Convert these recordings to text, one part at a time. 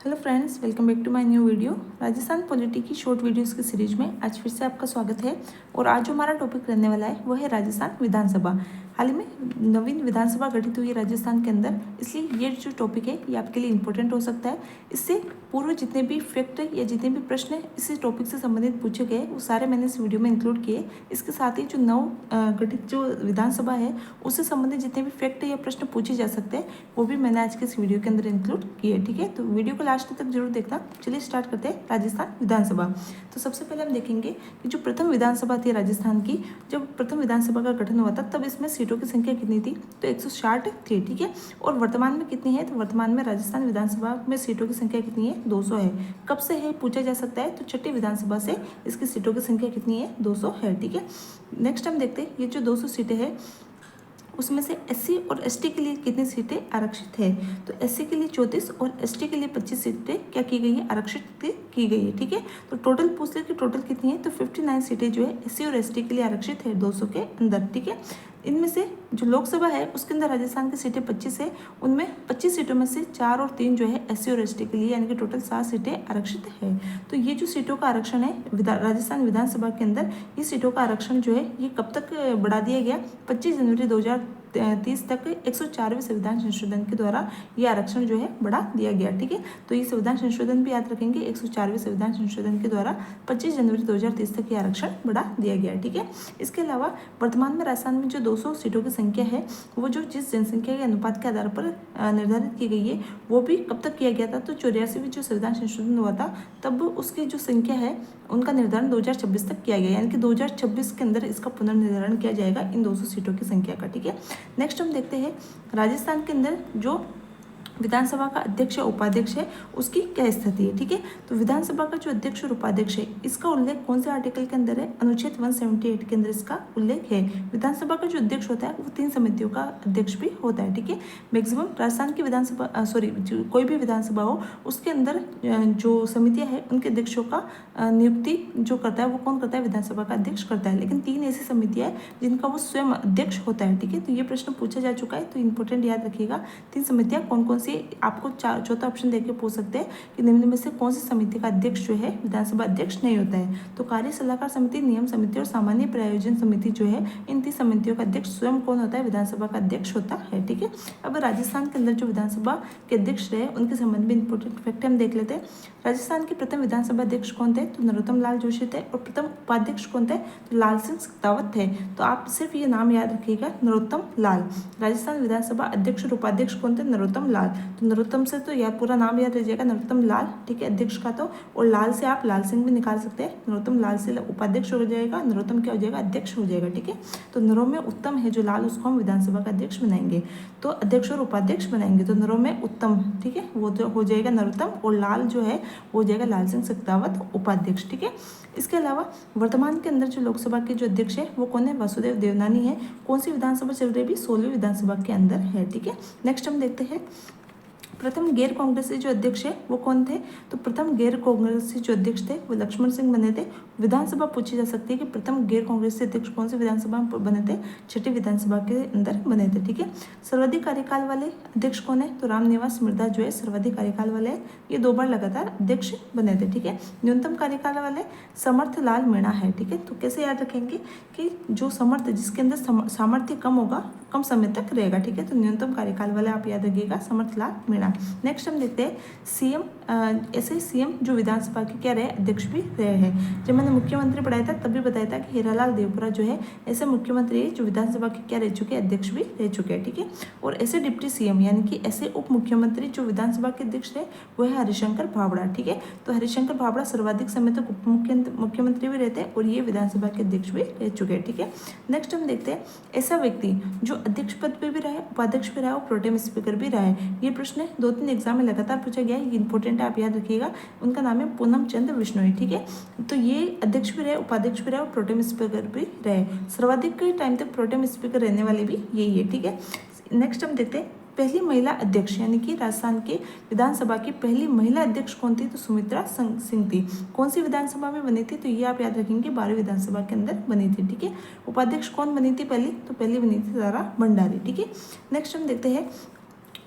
Hello friends, welcome back to my new video. Rajasthan polity की short videos की series में आज फिर से आपका स्वागत है। और आज जो हमारा टॉपिक रहने वाला है वो है राजस्थान विधानसभा। हाल ही में नवीन विधानसभा गठित हुई है राजस्थान के अंदर, इसलिए ये जो टॉपिक है ये आपके लिए इंपॉर्टेंट हो सकता है। इससे पूर्व जितने भी फैक्ट या जितने भी प्रश्न इसी टॉपिक से संबंधित पूछे गए वो सारे मैंने इस वीडियो में इंक्लूड किए। इसके साथ ही जो नव गठित जो विधानसभा है उससे संबंधित जितने भी फैक्ट या प्रश्न पूछे जा सकते हैं वो भी मैंने आज के इस वीडियो के अंदर इंक्लूड किए। ठीक है, तो वीडियो को लास्ट तक जरूर देखना। चलिए स्टार्ट करते हैं राजस्थान विधानसभा। तो सबसे पहले हम देखेंगे कि जो प्रथम विधानसभा थी राजस्थान की, जब प्रथम विधानसभा का गठन हुआ था तब इसमें सीटों की संख्या कितनी थी? तो 160 थी। ठीक है, और वर्तमान में कितनी है? तो वर्तमान में राजस्थान विधानसभा में सीटों की संख्या कितनी है? 200 है। कब से है पूछा जा सकता है, तो छठी विधानसभा से इसकी सीटों की संख्या कितनी है? 200 है। ठीक है, नेक्स्ट हम देखते हैं ये जो 200 सीटें हैं उसमें से एससी और एसटी के लिए कितनी सीटें आरक्षित है? तो एससी के लिए 34 और एसटी के लिए 25 सीटें क्या की गई है? आरक्षित की गई है। ठीक है, तो टोटल पूछ ले कि टोटल कितनी है? तो 59 सीटें जो है एससी और एसटी के लिए आरक्षित है 200 के अंदर। ठीक है, इनमें से जो लोकसभा है उसके अंदर राजस्थान की सीटें 25 है, उनमें 25 सीटों में से 4 और 3 जो है एससी और एसटी के लिए, यानी कि टोटल 7 सीटें आरक्षित है। तो ये जो सीटों का आरक्षण है राजस्थान विधानसभा के अंदर, ये सीटों का आरक्षण जो है ये कब तक बढ़ा दिया गया? 25 जनवरी 2030 तक 104वें संविधान संशोधन के द्वारा ये आरक्षण जो है बढ़ा दिया गया। ठीक है, तो ये संविधान संशोधन भी याद रखेंगे, 104वें संविधान संशोधन के द्वारा 25 जनवरी 2030 तक ये आरक्षण बढ़ा दिया गया। ठीक है, इसके अलावा वर्तमान में राजस्थान में जो 200 सीटों की संख्या है वो जो जिस जनसंख्या के अनुपात के आधार पर निर्धारित की गई है वो भी कब तक किया गया था? तो 84वें जो संविधान संशोधन हुआ था तब उसकी जो संख्या है उनका निर्धारण 2026 तक किया गया, यानी कि 2026 के अंदर इसका पुनर्निर्धारण किया जाएगा इन 200 सीटों की संख्या का। ठीक है, नेक्स्ट हम देखते हैं राजस्थान के अंदर जो विधानसभा का अध्यक्ष या उपाध्यक्ष है उसकी क्या स्थिति है। ठीक है, तो विधानसभा का जो अध्यक्ष और उपाध्यक्ष है इसका उल्लेख कौन से आर्टिकल के अंदर है? अनुच्छेद 178 के अंदर इसका उल्लेख है। विधानसभा का जो अध्यक्ष होता है वो 3 समितियों का अध्यक्ष भी होता है। ठीक है, मैक्सिमम राजस्थान की विधानसभा कोई भी विधानसभा हो उसके अंदर जो समितियां हैं उनके अध्यक्षों का नियुक्ति जो करता है वो कौन करता है? विधानसभा का अध्यक्ष करता है। लेकिन 3 ऐसी समितियां हैं जिनका वो स्वयं अध्यक्ष होता है। ठीक है, तो ये प्रश्न पूछा जा चुका है, तो इंपॉर्टेंट याद रखिएगा। 3 समितियां कौन कौन सी? आपको चौथा ऑप्शन देके पूछ सकते हैं कि निम्न में से कौन सी समिति का अध्यक्ष जो है विधानसभा अध्यक्ष नहीं होता है? तो कार्य सलाहकार समिति, नियम समिति और सामान्य प्रायोजन समिति जो है, इन 3 समितियों का अध्यक्ष स्वयं कौन होता है? विधानसभा का अध्यक्ष होता है। ठीक है, अब राजस्थान के अंदर जो विधानसभा के अध्यक्ष रहे उनके संबंध में इंपॉर्टेंट फैक्ट हम देख लेते हैं। राजस्थान के प्रथम विधानसभा अध्यक्ष कौन थे? तो नरोत्तम लाल जोशी थे। और प्रथम उपाध्यक्ष कौन थे? तो लाल सिंह शेखावत थे। तो आप सिर्फ ये नाम याद रखिएगा, नरोत्तम लाल। राजस्थान विधानसभा अध्यक्ष और उपाध्यक्ष कौन थे? नरोत्तम लाल। तो नरोत्तम से तो यार पूरा नाम याद रहिएगा, नरोत्तम लाल। ठीक है, अध्यक्ष का तो, और लाल से आप लाल सिंह भी निकाल सकते हैं। नरोत्तम लाल से उपाध्यक्ष हो जाएगा, नरोत्तम क्या हो जाएगा? अध्यक्ष हो जाएगा। ठीक है, तो नरों में उत्तम है जो लाल, उसको हम विधानसभा का अध्यक्ष बनाएंगे। तो अध्यक्ष और उपाध्यक्ष बनाएंगे तो नरों में उत्तम, ठीक है, वो जो हो जाएगा नरोत्तम, और लाल जो है वो हो जाएगा लाल सिंह शेखावत उपाध्यक्ष। ठीक है, इसके अलावा वर्तमान के अंदर जो लोकसभा के जो अध्यक्ष है वो कौन है? वासुदेव देवनानी है। कौन सी विधानसभा चल रही है? 16वीं विधानसभा के अंदर है। ठीक है, नेक्स्ट हम देखते हैं प्रथम गैर कांग्रेसी जो अध्यक्ष है वो कौन थे? तो प्रथम गैर कांग्रेसी जो अध्यक्ष थे वो लक्ष्मण सिंह बने थे। विधानसभा पूछी जा सकती है कि प्रथम गैर कांग्रेसी अध्यक्ष कौन सी विधानसभा में बने थे? छठी विधानसभा के अंदर बने थे। ठीक है, सर्वाधिक कार्यकाल वाले अध्यक्ष कौन है? तो रामनिवास मिर्धा जो है सर्वाधिक कार्यकाल वाले, ये 2 बार लगातार अध्यक्ष बने थे। ठीक है, न्यूनतम कार्यकाल वाले समर्थ लाल मीणा है। ठीक है, तो कैसे याद रखेंगे कि जो समर्थ, जिसके अंदर सामर्थ्य कम होगा, कम समय तक रहेगा। ठीक है, तो न्यूनतम कार्यकाल वाले आप याद रखिएगा, समर्थ लाल मीणा। नेक्स्ट हम देखते हैं सीएम, ऐसे सीएम जो विधानसभा के क्या रहे? अध्यक्ष भी रहे हैं। जब मैंने मुख्यमंत्री पढ़ाया था तब भी बताया था कि हीरालाल देवपुरा जो है ऐसे मुख्यमंत्री है जो विधानसभा के क्या रह चुके हैं? अध्यक्ष भी रह चुके हैं। ठीक है, और ऐसे डिप्टी सीएम यानी कि ऐसे उप मुख्यमंत्री जो विधानसभा के अध्यक्ष रहे वो है हरिशंकर भावड़ा। ठीक है, तो हरिशंकर भावड़ा सर्वाधिक समय तक उप मुख्यमंत्री भी रहते हैं और ये विधानसभा के अध्यक्ष भी रह चुके हैं। ठीक है, नेक्स्ट हम देखते हैं ऐसा व्यक्ति जो अध्यक्ष पद पर भी रहा है, उपाध्यक्ष भी रहा है और प्रोटेम स्पीकर भी रहा है। ये प्रश्न 2-3 एग्जाम में लगातार पूछा गया है, ये इंपॉर्टेंट है, आप याद रखिएगा। उनका नाम है पूनम चंद्र बिश्नोई। ठीक है, तो ये अध्यक्ष भी रहे, उपाध्यक्ष भी रहे और प्रोटेम स्पीकर भी रहे। सर्वाधिक टाइम तक प्रोटेम स्पीकर रहने वाले भी यही है। ठीक है, नेक्स्ट हम देखते हैं पहली महिला अध्यक्ष, यानी कि राजस्थान के विधानसभा की पहली महिला अध्यक्ष कौन थी? तो सुमित्रा सिंह थी। कौन सी विधानसभा में बनी थी? तो ये आप याद रखेंगे 12वीं विधानसभा के अंदर बनी थी। ठीक है, उपाध्यक्ष कौन बनी थी पहली? तो पहली बनी थी तारा भंडारी। ठीक है, नेक्स्ट हम देखते हैं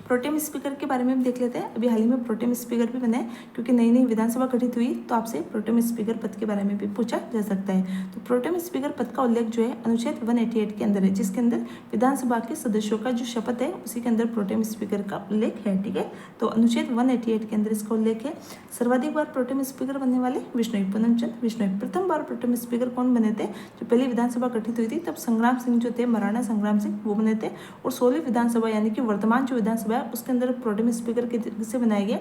प्रोटेम स्पीकर के बारे में भी देख लेते हैं। अभी हाल ही में प्रोटेम स्पीकर भी बने क्योंकि नई नई विधानसभा गठित हुई तो आपसे प्रोटेम स्पीकर पद के बारे में भी पूछा जा सकता है। तो प्रोटेम स्पीकर पद का उल्लेख जो है अनुच्छेद 188 के अंदर है, जिसके अंदर विधानसभा के सदस्यों का जो शपथ है उसी के अंदर प्रोटेम स्पीकर का उल्लेख है। ठीक है, तो अनुच्छेद 188 के अंदर इसका उल्लेख है। सर्वाधिक बार प्रोटेम स्पीकर बनने वाले विश्नोई, पूनमचंद विश्नोई। प्रथम बार प्रोटेम स्पीकर कौन बने थे? जो पहली विधानसभा गठित हुई थी तब संग्राम सिंह जो थे, महाराणा संग्राम सिंह, वो बने थे। और 16वीं विधानसभा यानी कि वर्तमान जो विधानसभा है उसके अंदर प्रोटेम स्पीकर किससे बनाया गया?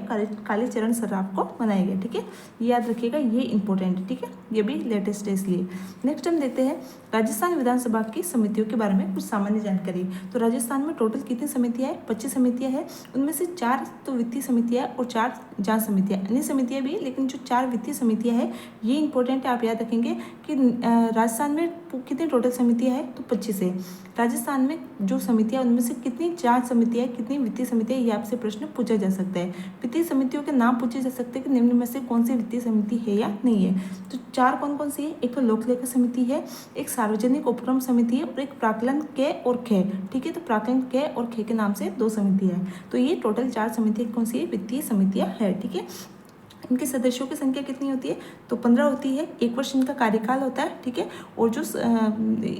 कालीचरण सर्राफ को बनाया गया। ठीक है, याद रखिएगा, ये इंपॉर्टेंट है। ठीक है, ये भी लेटेस्ट है इसलिए। नेक्स्ट हम देखते हैं राजस्थान विधानसभा की समितियों के बारे में कुछ सामान्य जानकारी। तो राजस्थान में टोटल कितनी समितियां हैं? 25 समितियां हैं। उनमें से 4 तो वित्तीय समितियां और 4 जांच समितियां, अन्य समितियां भी, लेकिन जो 4 वित्तीय समितियां हैं ये इंपॉर्टेंट है। आप याद रखेंगे कि राजस्थान में कितनी टोटल समितियां हैं? तो 25 है। राजस्थान में जो समितियां उनमें से कितनी जांच समितियां, कितनी वित्तीय समितियां, ये आपसे प्रश्न पूछा जा सकता है। वित्तीय समितियों के नाम पूछे जा सकते हैं कि निम्न में से कौन सी वित्तीय समिति है या नहीं है। तो 4 कौन कौन सी है? एक तो लोक लेखा समिति है, एक सार्वजनिक उपक्रम समिति है और एक प्राक्कलन क और ख। ठीक है, तो प्राक्कलन क और ख के नाम से 2 समितियां हैं। तो ये टोटल 4 समितियां कौन सी है? वित्तीय समितियां है। ठीक है, इनके सदस्यों की संख्या कितनी होती है? तो 15 होती है। 1 वर्ष इनका कार्यकाल होता है। ठीक है, और जो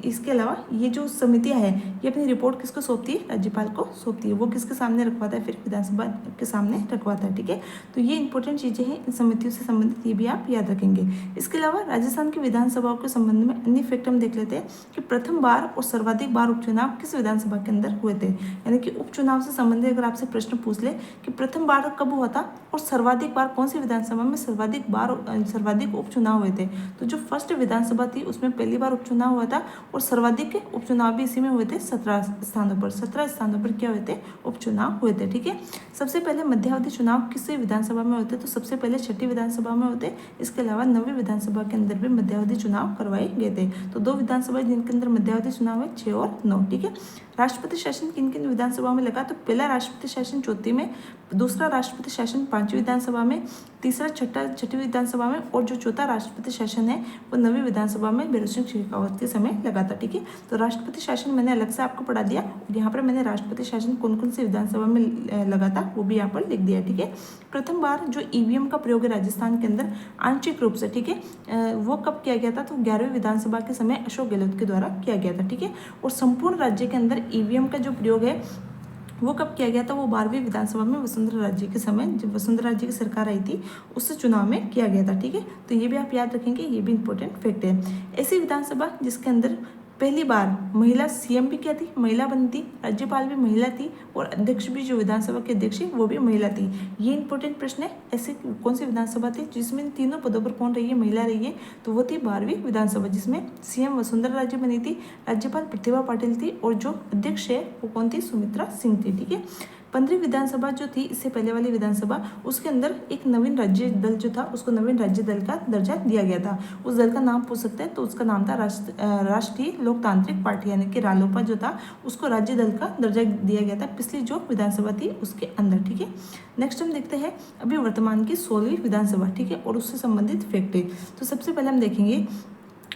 इसके अलावा ये जो समितियां हैं ये अपनी रिपोर्ट किसको सौंपती है? राज्यपाल को सौंपती है। वो किसके सामने रखवाता है? फिर विधानसभा के सामने रखवाता है। ठीक है, तो ये इंपॉर्टेंट चीज़ें हैं इन समितियों से संबंधित, ये भी आप याद रखेंगे। इसके अलावा राजस्थान की विधानसभाओं के संबंध में अन्य फैक्ट हम देख लेते हैं कि प्रथम बार और सर्वाधिक बार उपचुनाव किस विधानसभा के अंदर हुए थे। यानी कि उपचुनाव से संबंधित अगर आपसे प्रश्न पूछ ले कि प्रथम बार कब हुआ था और सर्वाधिक बार कौन सी विधानसभा में सर्वाधिक उपचुनाव हुए थे, तो जो फर्स्ट विधानसभा थी उसमें पहली बार उपचुनाव हुआ था और सर्वाधिक उपचुनाव भी इसी में हुए थे। 17 स्थानों पर क्या हुए थे? उपचुनाव हुए थे। ठीक है, सबसे पहले मध्यावधि चुनाव किस विधानसभा में होते? तो सबसे पहले 6ठी विधानसभा में होते। इसके अलावा 9वीं विधानसभा के अंदर भी मध्यावधि चुनाव करवाए गए थे। तो 2 विधानसभा जिनके अंदर मध्यावधि चुनाव है, 6 और 9। ठीक है, राष्ट्रपति शासन किन किन विधानसभा में लगा? तो पहला राष्ट्रपति शासन 4वीं में, दूसरा राष्ट्रपति शासन 5वीं विधानसभा में, तीसरा 6वीं विधानसभा में और जो चौथा राष्ट्रपति शासन है वो 9वीं विधानसभा में भैरों सिंह शेखावत के समय लगा था। ठीक है, तो राष्ट्रपति शासन मैंने अलग से आपको पढ़ा दिया, यहाँ पर मैंने राष्ट्रपति शासन कौन कौन सी विधानसभा में लगा था वो भी यहाँ पर लिख दिया। ठीक है, प्रथम बार जो ईवीएम का प्रयोग है राजस्थान के अंदर आंशिक रूप से, ठीक है, वो कब किया गया था? तो 11वीं विधानसभा के समय अशोक गहलोत के द्वारा किया गया था। ठीक है, और संपूर्ण राज्य के अंदर ईवीएम का जो प्रयोग है वो कब किया गया था? वो 12वीं विधानसभा में वसुंधरा राज्य के समय, जब वसुंधरा राज्य की सरकार आई थी उस चुनाव में किया गया था। ठीक है, तो ये भी आप याद रखेंगे, ये भी इंपॉर्टेंट फैक्ट है। ऐसी विधानसभा जिसके अंदर पहली बार महिला सीएम भी क्या थी? महिला बनी थी, राज्यपाल भी महिला थी और अध्यक्ष भी, जो विधानसभा के अध्यक्ष है वो भी महिला थी। ये इंपॉर्टेंट प्रश्न है। ऐसे कौन सी विधानसभा थी जिसमें इन तीनों पदों पर कौन रही है? महिला रही है। तो वो थी 12वीं विधानसभा, जिसमें सीएम वसुंधरा राजे बनी थी, राज्यपाल प्रतिभा पाटिल थी और जो अध्यक्ष है वो कौन थी? सुमित्रा सिंह थी। ठीक है, 15वीं विधानसभा जो थी, इससे पहले वाली विधानसभा, उसके अंदर एक नवीन राज्य दल जो था उसको नवीन राज्य दल का दर्जा दिया गया था। उस दल का नाम पूछ सकते हैं, तो उसका नाम था राष्ट्रीय लोकतांत्रिक पार्टी, यानी कि रालोपा जो था उसको राज्य दल का दर्जा दिया गया था पिछली जो विधानसभा थी उसके अंदर। ठीक है, नेक्स्ट हम देखते हैं अभी वर्तमान की 16वीं विधानसभा। ठीक है, और उससे संबंधित फैक्ट है। तो सबसे पहले हम देखेंगे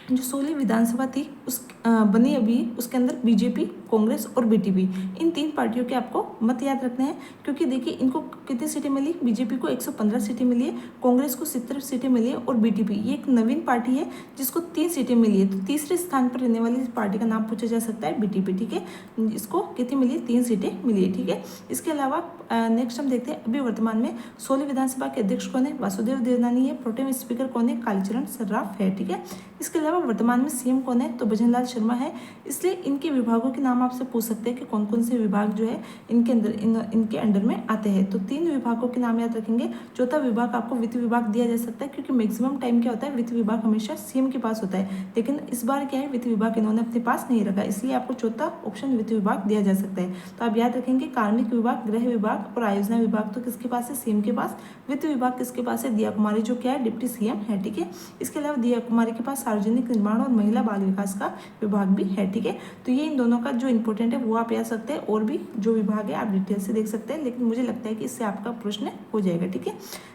जो 16वीं विधानसभा थी उस बनी अभी, उसके अंदर बीजेपी, कांग्रेस और बीटीपी, इन 3 पार्टियों के आपको मत याद रखने हैं, क्योंकि देखिए इनको कितनी सीटें मिली? बीजेपी को 115 सीटें मिली है, कांग्रेस को 70 सीटें मिली है और बीटीपी ये एक नवीन पार्टी है जिसको 3 सीटें मिली है। तो तीसरे स्थान पर रहने वाली पार्टी का नाम पूछा जा सकता है बीटीपी। ठीक है, इसको कितनी मिली है? 3 सीटें मिली है। ठीक है, इसके अलावा नेक्स्ट हम देखते हैं अभी वर्तमान में 16वीं विधानसभा के अध्यक्ष कौन है? वासुदेव देवनानी है। प्रोटेम स्पीकर कौन है? कालीचरण सर्राफ है। ठीक है, इसके अलावा वर्तमान में सीएम कौन है? तो भजनलाल शर्मा है। इसलिए इनके विभागों के नाम आपसे पूछ सकते हैं कि कौन कौन से विभाग जो है इनके अंदर इनके अंडर में आते हैं। तो 3 विभागों के नाम याद रखेंगे। चौथा विभाग आपको वित्त विभाग दिया जा सकता है, क्योंकि मैक्सिमम टाइम क्या होता है? वित्त विभाग हमेशा सीएम के पास होता है, लेकिन इस बार क्या है? वित्त विभाग इन्होंने अपने पास नहीं रखा, इसलिए आपको चौथा ऑप्शन वित्त विभाग दिया जा सकता है। तो आप याद रखेंगे कार्मिक विभाग, गृह विभाग और आयोजना विभाग तो किसके पास है? सीएम के पास। वित्त विभाग किसके पास है? दिया कुमारी, जो क्या है? डिप्टी सीएम है। ठीक है, इसके अलावा दिया कुमारी के पास सार्वजनिक निर्माण और महिला बाल विकास का विभाग भी है। ठीक है, तो ये इन दोनों का जो इंपॉर्टेंट है वो आप याद सकते हैं, और भी जो विभाग है आप डिटेल से देख सकते हैं, लेकिन मुझे लगता है कि इससे आपका प्रश्न हो जाएगा। ठीक है,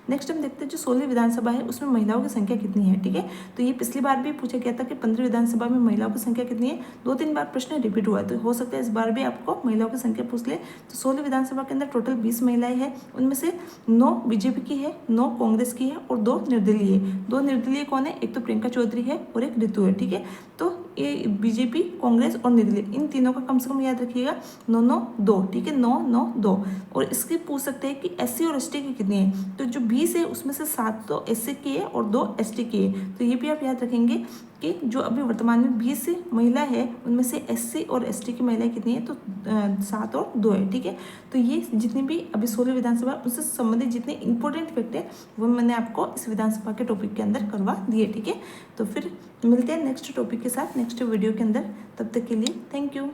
नेक्स्ट हम देखते हैं जो 16वीं विधानसभा है उसमें महिलाओं की संख्या कितनी है। ठीक है, तो ये पिछली बार भी पूछा गया था कि 15वीं विधानसभा में महिलाओं की संख्या कितनी है। 2-3 बार प्रश्न रिपीट हुआ है, तो हो सकता है इस बार भी आपको महिलाओं की संख्या पूछ ले। तो 16वीं विधानसभा के अंदर टोटल 20 महिलाएं हैं, उनमें से 9 बीजेपी की है, 9 कांग्रेस की है और 2 निर्दलीय है। 2 निर्दलीय कौन है, एक तो प्रियंका चौधरी है और एक ऋतु है। ठीक है, तो ये बीजेपी, कांग्रेस और निर्दलीय इन तीनों का कम से कम याद रखिएगा 9-9-2। ठीक है, 9-9-2। और इसकी पूछ सकते हैं कि एससी और एसटी की कितनी है। तो जो 20 है उसमें से 7 तो एससी की है और 2 एसटी की है। तो ये भी आप याद रखेंगे कि जो अभी वर्तमान में 20 महिला है उनमें से एससी और एसटी की महिलाएं कितनी है, तो 7 और 2 है। ठीक है, तो ये जितनी भी अभी 16 विधानसभा उससे संबंधित जितने इंपॉर्टेंट फैक्ट है वो मैंने आपको इस विधानसभा के टॉपिक के अंदर करवा दिए। ठीक है, तो फिर मिलते हैं नेक्स्ट टॉपिक के साथ नेक्स्ट वीडियो के अंदर। तब तक के लिए थैंक यू।